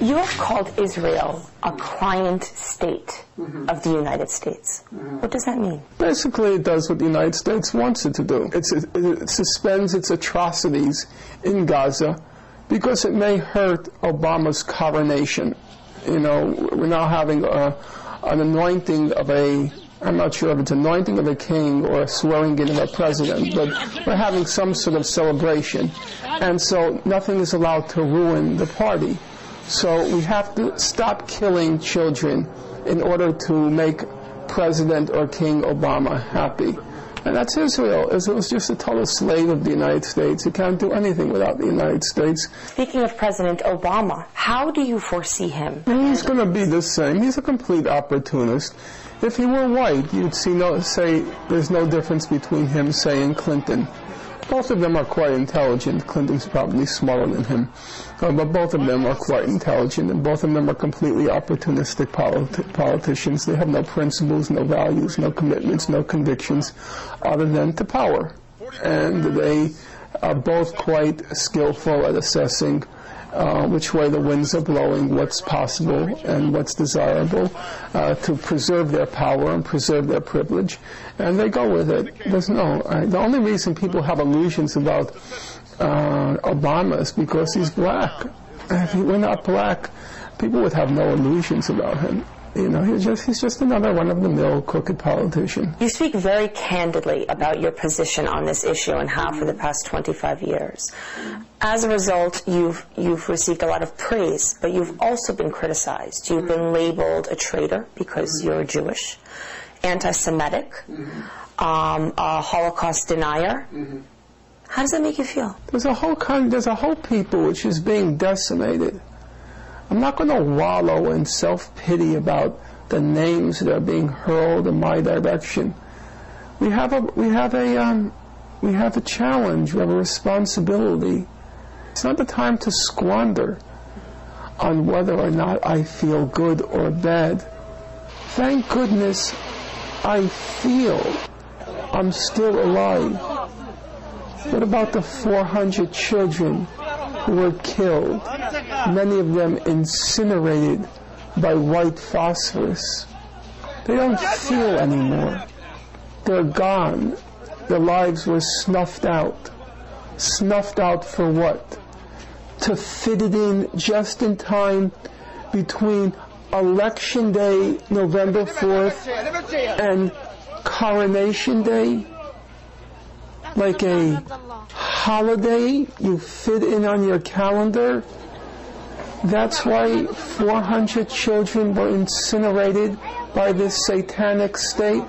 You have called Israel a client state of the United States. What does that mean? Basically, it does what the United States wants it to do. It suspends its atrocities in Gaza because it may hurt Obama's coronation. You know, we're now having an anointing of I'm not sure if it's anointing of a king or a swearing in of a president, but we're having some sort of celebration. And so nothing is allowed to ruin the party. So we have to stop killing children in order to make President or King Obama happy. And that's Israel. Israel's just a total slave of the United States. It can't do anything without the United States. Speaking of President Obama, how do you foresee him? He's going to be the same. He's a complete opportunist. If he were white, you'd say there's no difference between him, say, and Clinton. Both of them are quite intelligent. Clinton's probably smaller than him. But both of them are quite intelligent, and both of them are completely opportunistic politicians. They have no principles, no values, no commitments, no convictions, other than to power. And they are both quite skillful at assessing which way the winds are blowing, what's possible and what's desirable to preserve their power and preserve their privilege, and they go with it. The only reason people have illusions about Obama is because he's black. If he were not black, people would have no illusions about him. You know, he's just another run-of-the-mill crooked politician. You speak very candidly about your position on this issue and have for the past 25 years. As a result, you've received a lot of praise, but you've also been criticized. You've been labeled a traitor because you're Jewish, anti-Semitic, a Holocaust denier. How does that make you feel? There's a whole people which is being decimated. I'm not going to wallow in self-pity about the names that are being hurled in my direction. We have a challenge. We have a responsibility. It's not the time to squander on whether or not I feel good or bad. Thank goodness I feel I'm still alive. What about the 400 children who were killed, many of them incinerated by white phosphorus? They don't feel anymore. They're gone. Their lives were snuffed out. Snuffed out for what? To fit it in just in time between Election Day, November 4th, and Coronation Day? Like a holiday you fit in on your calendar? That's why 400 children were incinerated by this satanic state?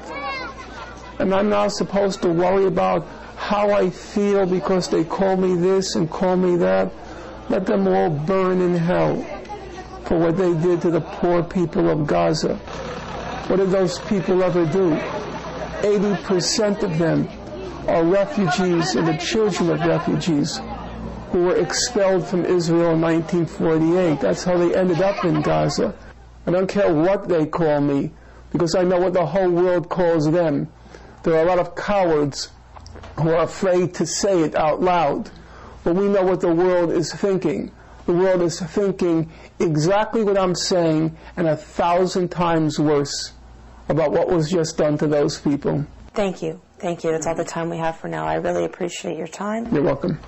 And I'm now supposed to worry about how I feel because they call me this and call me that? Let them all burn in hell for what they did to the poor people of Gaza. What did those people ever do? 80% of them are refugees and the children of refugees who were expelled from Israel in 1948. That's how they ended up in Gaza. I don't care what they call me, because I know what the whole world calls them. There are a lot of cowards who are afraid to say it out loud. But we know what the world is thinking. The world is thinking exactly what I'm saying and 1,000 times worse about what was just done to those people. Thank you. Thank you. That's all the time we have for now. I really appreciate your time. You're welcome.